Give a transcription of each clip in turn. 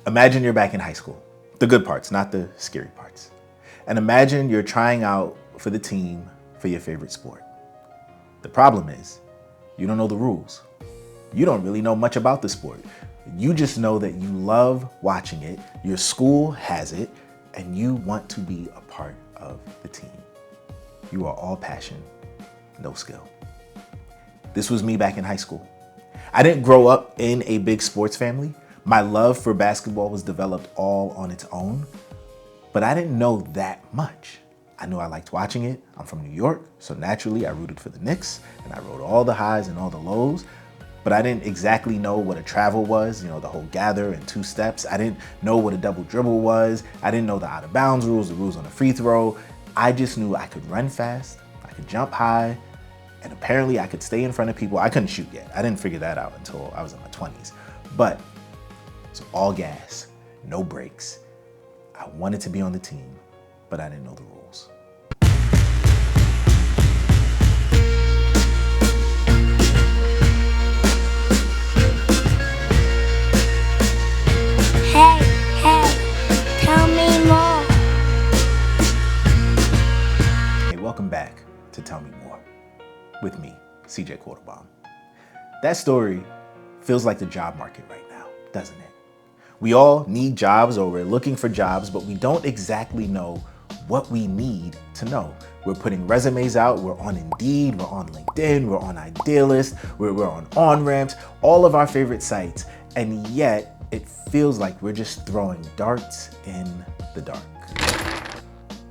Imagine you're back in high school. The good parts, not the scary parts. And imagine you're trying out for the team for your favorite sport. The problem is, you don't know the rules. You don't really know much about the sport. You just know that you love watching it, your school has it, and you want to be a part of the team. You are all passion, no skill. This was me back in high school. I didn't grow up in a big sports family. My love for basketball was developed all on its own, but I didn't know that much. I knew I liked watching it. I'm from New York, so naturally I rooted for the Knicks, and I rode all the highs and all the lows, but I didn't exactly know what a travel was, the whole gather and 2 steps. I didn't know what a double dribble was. I didn't know the out of bounds rules, the rules on a free throw. I just knew I could run fast, I could jump high, and apparently I could stay in front of people. I couldn't shoot yet. I didn't figure that out until I was in my 20s. But it's all gas, no brakes. I wanted to be on the team, but I didn't know the rules. Hey, tell me more. Hey, welcome back to Tell Me More with me, CJ Quartlbaum. That story feels like the job market right now, doesn't it? We all need jobs, or we're looking for jobs, but we don't exactly know what we need to know. We're putting resumes out, we're on Indeed, we're on LinkedIn, we're on Idealist, we're on OnRamps, all of our favorite sites, and yet it feels like we're just throwing darts in the dark.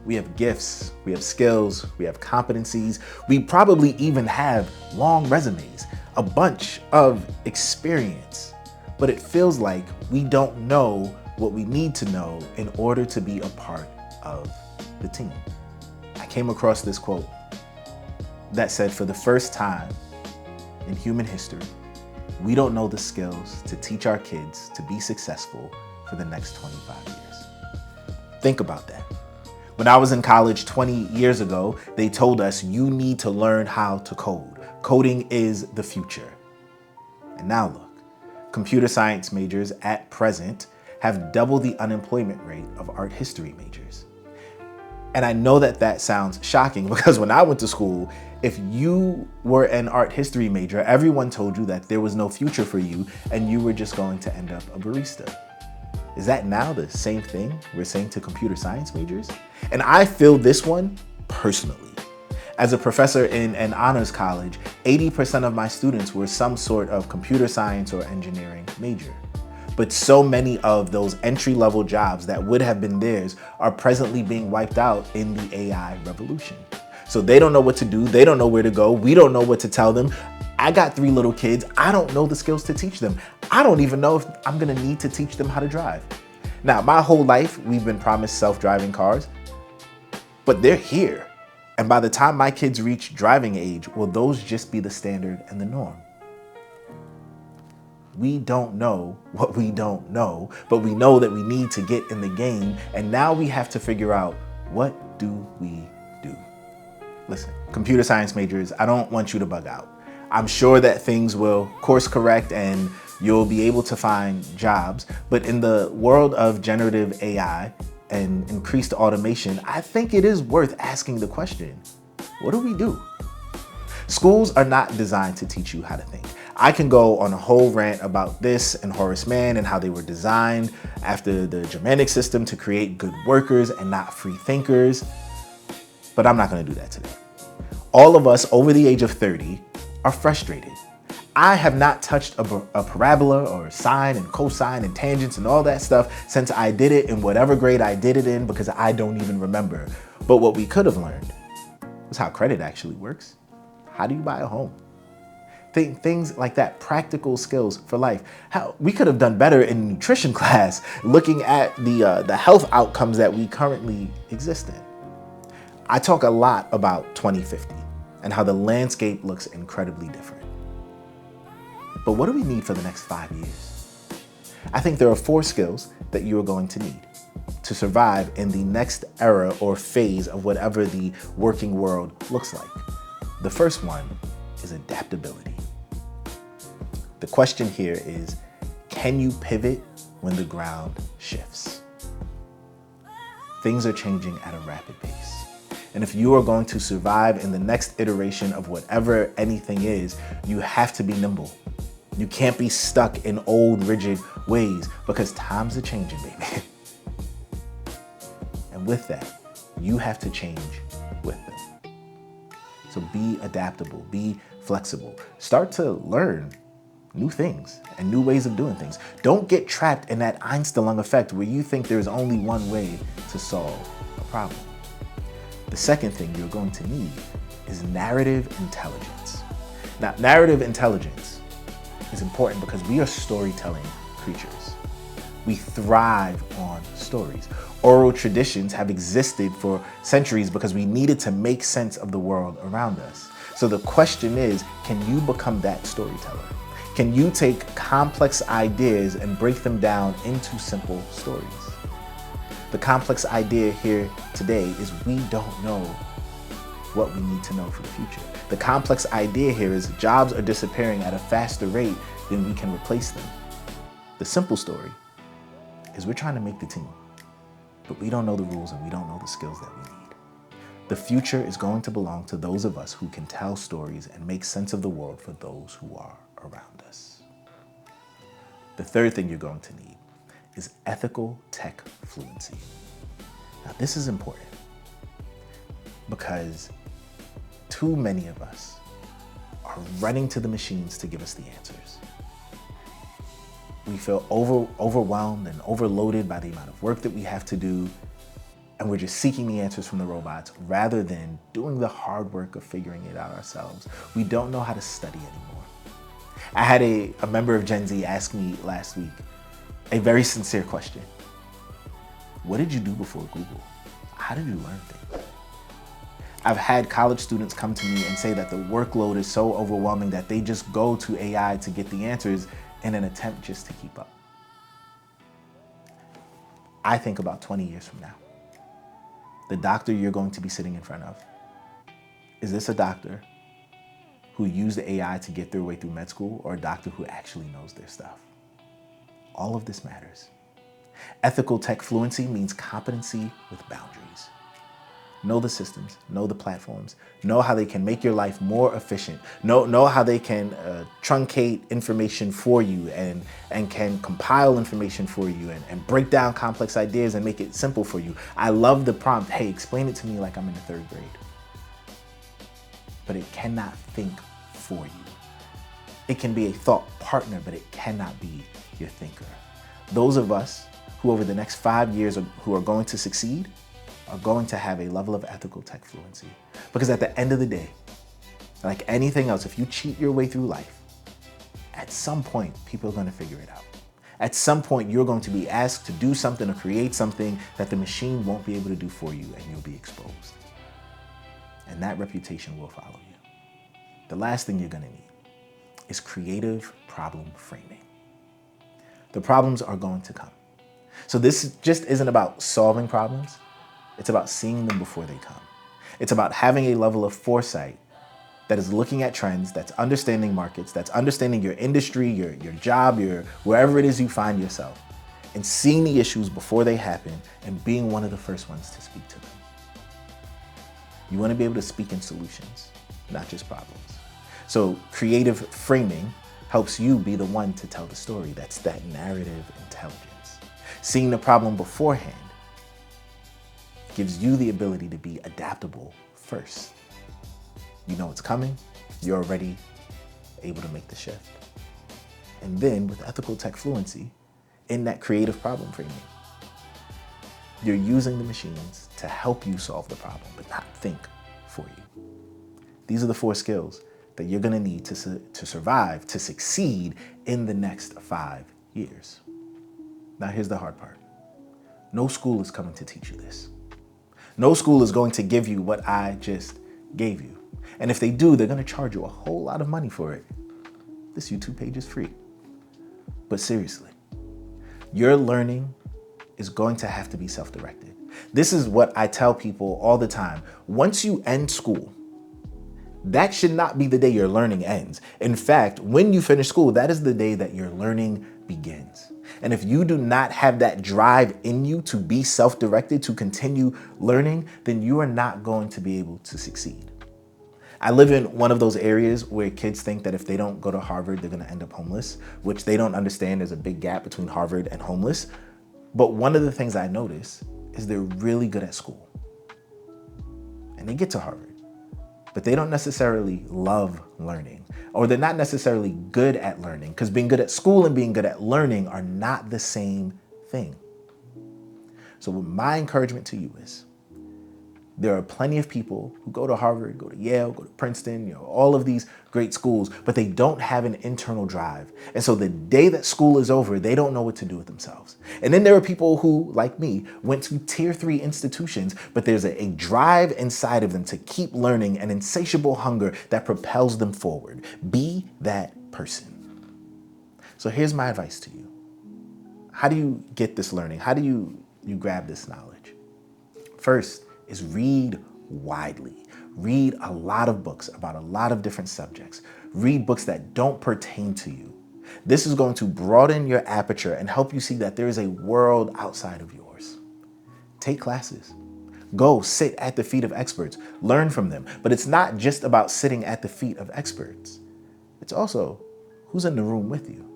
We have gifts, we have skills, we have competencies, we probably even have long resumes, a bunch of experience. But it feels like we don't know what we need to know in order to be a part of the team. I came across this quote that said, for the first time in human history, we don't know the skills to teach our kids to be successful for the next 25 years. Think about that. When I was in college 20 years ago, they told us you need to learn how to code. Coding is the future. And now look. Computer science majors at present have double the unemployment rate of art history majors. And I know that that sounds shocking because when I went to school, if you were an art history major, everyone told you that there was no future for you and you were just going to end up a barista. Is that now the same thing we're saying to computer science majors? And I feel this one personally. As a professor in an honors college, 80% of my students were some sort of computer science or engineering major. But so many of those entry-level jobs that would have been theirs are presently being wiped out in the AI revolution. So they don't know what to do, they don't know where to go, we don't know what to tell them. I got 3 little kids, I don't know the skills to teach them. I don't even know if I'm gonna need to teach them how to drive. Now, my whole life, we've been promised self-driving cars, but they're here. And by the time my kids reach driving age, will those just be the standard and the norm? We don't know what we don't know, but we know that we need to get in the game, and now we have to figure out, what do we do? Listen, computer science majors, I don't want you to bug out. I'm sure that things will course correct and you'll be able to find jobs, but in the world of generative AI, and increased automation, I think it is worth asking the question, what do we do? Schools are not designed to teach you how to think. I can go on a whole rant about this and Horace Mann and how they were designed after the Germanic system to create good workers and not free thinkers, but I'm not gonna do that today. All of us over the age of 30 are frustrated. I have not touched a parabola or sine and cosine and tangents and all that stuff since I did it in whatever grade I did it in because I don't even remember. But what we could have learned was how credit actually works. How do you buy a home? Things like that, practical skills for life. How we could have done better in nutrition class, looking at the health outcomes that we currently exist in. I talk a lot about 2050 and how the landscape looks incredibly different. But what do we need for the next 5 years? I think there are 4 skills that you are going to need to survive in the next era or phase of whatever the working world looks like. The first one is adaptability. The question here is, can you pivot when the ground shifts. Things are changing at a rapid pace. And if you are going to survive in the next iteration of whatever anything is, you have to be nimble. You can't be stuck in old, rigid ways because times are changing, baby. And with that, you have to change with them. So be adaptable, be flexible. Start to learn new things and new ways of doing things. Don't get trapped in that Einstein effect where you think there's only one way to solve a problem. The second thing you're going to need is narrative intelligence. Now, narrative intelligence is important because we are storytelling creatures. We thrive on stories. Oral traditions have existed for centuries because we needed to make sense of the world around us. So the question is, can you become that storyteller? Can you take complex ideas and break them down into simple stories? The complex idea here today is we don't know what we need to know for the future. The complex idea here is jobs are disappearing at a faster rate than we can replace them. The simple story is we're trying to make the team, but we don't know the rules and we don't know the skills that we need. The future is going to belong to those of us who can tell stories and make sense of the world for those who are around us. The third thing you're going to need is ethical tech fluency. Now, this is important because too many of us are running to the machines to give us the answers. We feel overwhelmed and overloaded by the amount of work that we have to do, and we're just seeking the answers from the robots rather than doing the hard work of figuring it out ourselves. We don't know how to study anymore. I had a member of Gen Z ask me last week a very sincere question. What did you do before Google? How did you learn things? I've had college students come to me and say that the workload is so overwhelming that they just go to AI to get the answers in an attempt just to keep up. I think about 20 years from now, the doctor you're going to be sitting in front of, is this a doctor who used the AI to get their way through med school or a doctor who actually knows their stuff? All of this matters. Ethical tech fluency means competency with boundaries. Know the systems, know the platforms, know how they can make your life more efficient, know how they can truncate information for you and can compile information for you and break down complex ideas and make it simple for you. I love the prompt, hey, explain it to me like I'm in the third grade. But it cannot think for you. It can be a thought partner, but it cannot be your thinker. Those of us who over the next 5 years who are going to succeed are going to have a level of ethical tech fluency. Because at the end of the day, like anything else, if you cheat your way through life, at some point, people are going to figure it out. At some point, you're going to be asked to do something or create something that the machine won't be able to do for you, and you'll be exposed. And that reputation will follow you. The last thing you're going to need is creative problem framing. The problems are going to come. So this just isn't about solving problems. It's about seeing them before they come. It's about having a level of foresight that is looking at trends, that's understanding markets, that's understanding your industry, your job, wherever it is you find yourself, and seeing the issues before they happen and being one of the first ones to speak to them. You want to be able to speak in solutions, not just problems. So creative framing helps you be the one to tell the story. That's that narrative intelligence. Seeing the problem beforehand gives you the ability to be adaptable first. You know it's coming, you're already able to make the shift. And then with ethical tech fluency, in that creative problem framing, you're using the machines to help you solve the problem, but not think for you. These are the 4 skills that you're gonna need to survive, to succeed in the next 5 years. Now here's the hard part. No school is coming to teach you this. No school is going to give you what I just gave you. And if they do, they're gonna charge you a whole lot of money for it. This YouTube page is free. But seriously, your learning is going to have to be self-directed. This is what I tell people all the time. Once you end school, that should not be the day your learning ends. In fact, when you finish school, that is the day that your learning begins. And if you do not have that drive in you to be self-directed, to continue learning, then you are not going to be able to succeed. I live in one of those areas where kids think that if they don't go to Harvard, they're going to end up homeless, which they don't understand there's a big gap between Harvard and homeless. But one of the things I notice is they're really good at school. And they get to Harvard, but they don't necessarily love learning, or they're not necessarily good at learning, because being good at school and being good at learning are not the same thing. So what my encouragement to you is, there are plenty of people who go to Harvard, go to Yale, go to Princeton, all of these great schools, but they don't have an internal drive. And so the day that school is over, they don't know what to do with themselves. And then there are people who, like me, went to tier 3 institutions, but there's a drive inside of them to keep learning, an insatiable hunger that propels them forward. Be that person. So here's my advice to you. How do you get this learning? How do you grab this knowledge? First, is read widely. Read a lot of books about a lot of different subjects. Read books that don't pertain to you. This is going to broaden your aperture and help you see that there is a world outside of yours. Take classes. Go sit at the feet of experts. Learn from them. But it's not just about sitting at the feet of experts. It's also who's in the room with you.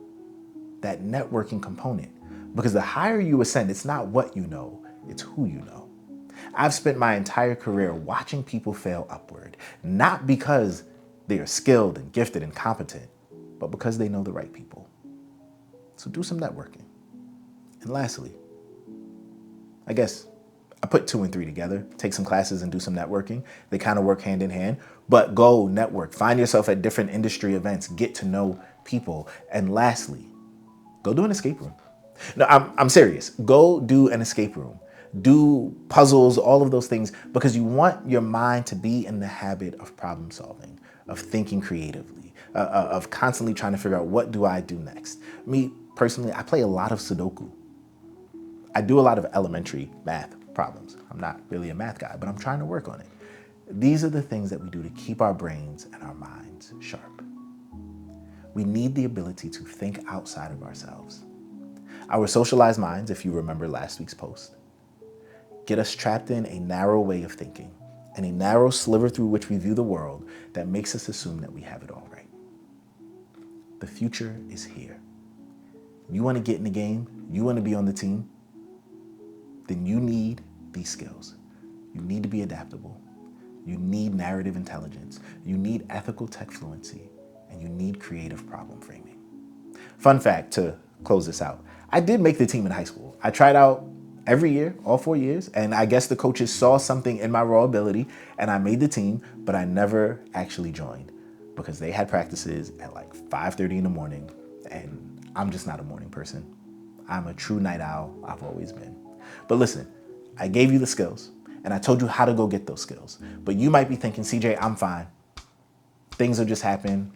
That networking component. Because the higher you ascend, it's not what you know, it's who you know. I've spent my entire career watching people fail upward, not because they are skilled and gifted and competent, but because they know the right people. So do some networking. And lastly, I guess I put 2 and 3 together. Take some classes and do some networking. They kind of work hand in hand, but go network. Find yourself at different industry events. Get to know people. And lastly, go do an escape room. No, I'm serious. Go do an escape room. Do puzzles, all of those things, because you want your mind to be in the habit of problem solving, of thinking creatively, of constantly trying to figure out what do I do next. Me, personally, I play a lot of Sudoku. I do a lot of elementary math problems. I'm not really a math guy, but I'm trying to work on it. These are the things that we do to keep our brains and our minds sharp. We need the ability to think outside of ourselves. Our socialized minds, if you remember last week's post, get us trapped in a narrow way of thinking and a narrow sliver through which we view the world that makes us assume that we have it all right. The future is here. You want to get in the game? You want to be on the team? Then you need these skills. You need to be adaptable. You need narrative intelligence. You need ethical tech fluency, and you need creative problem framing. Fun fact to close this out. I did make the team in high school. I tried out every year, all 4 years, and I guess the coaches saw something in my raw ability and I made the team, but I never actually joined because they had practices at like 5:30 in the morning, and I'm just not a morning person. I'm a true night owl. I've always been. But listen, I gave you the skills and I told you how to go get those skills, but you might be thinking, CJ, I'm fine. Things will just happen.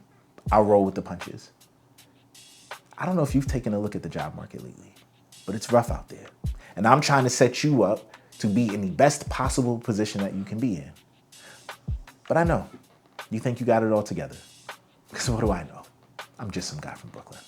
I'll roll with the punches. I don't know if you've taken a look at the job market lately, but it's rough out there. And I'm trying to set you up to be in the best possible position that you can be in. But I know you think you got it all together. Because what do I know? I'm just some guy from Brooklyn.